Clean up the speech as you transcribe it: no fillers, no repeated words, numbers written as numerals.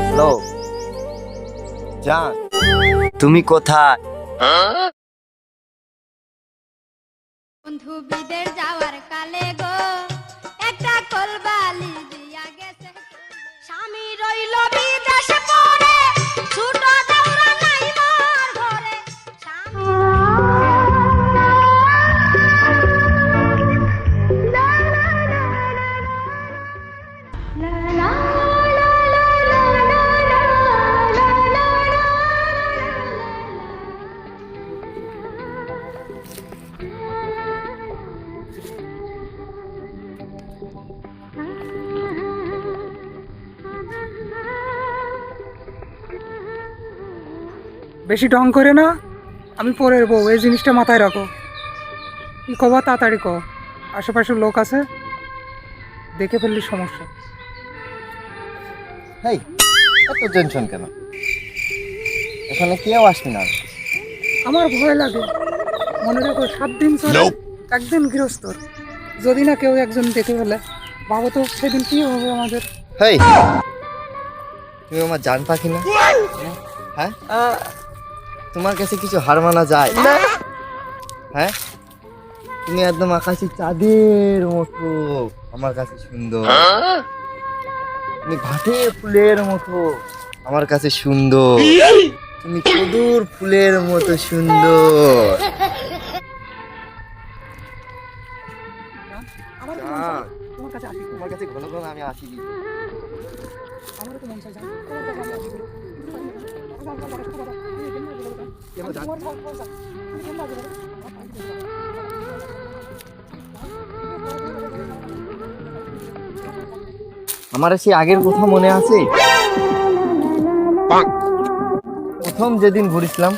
Hello জান, তুমি কোথায়? বন্ধু বিদের যাওয়ার কালে গো একটা কলবালি দিয়া গেছে স্বামী রইল বিদেশে পড়ে ছোট দাউরা নাই মোর ঘরে বেশি ঢং করে না, আমি পরের বউ, এই জিনিসটা মাথায় রাখো। কি কবা তাড়াতাড়ি কও, আশেপাশের লোক আছে, দেখে ফেললি সমস্যা। হেই, এত টেনশন কেন? এখানে কেউ আসবি না। আমার ভয় লাগে, মনে রেখো 7 দিন চলে, একদিন গৃহস্থর, যদি না কেউ একজন দেখে ফেলে, ভাবো তো সেদিন কি হবে আমাদের। হেই, তুমি আমার জান পাখি না? হ্যাঁ, তোমার কাছে কিছু হার মানা যায়? হ্যাঁ, তুমি একদম আকাশি চাঁদের মতো আমার কাছে সুন্দর, তুমি ঘাটের ফুলের মতো আমার কাছে সুন্দর, তুমি কদুর ফুলের মতো সুন্দর। আমার তো মন চায়, তোমার কাছে আসি, তোমার কাছে ঘন ঘন আমি আসি। আমারও তো মন চায়, জানো, তোমার কাছে আমি আসি। কেন জান? আমার সেই আগের কথা মনে আছে? প্রথম যেদিন ঘুরেছিলাম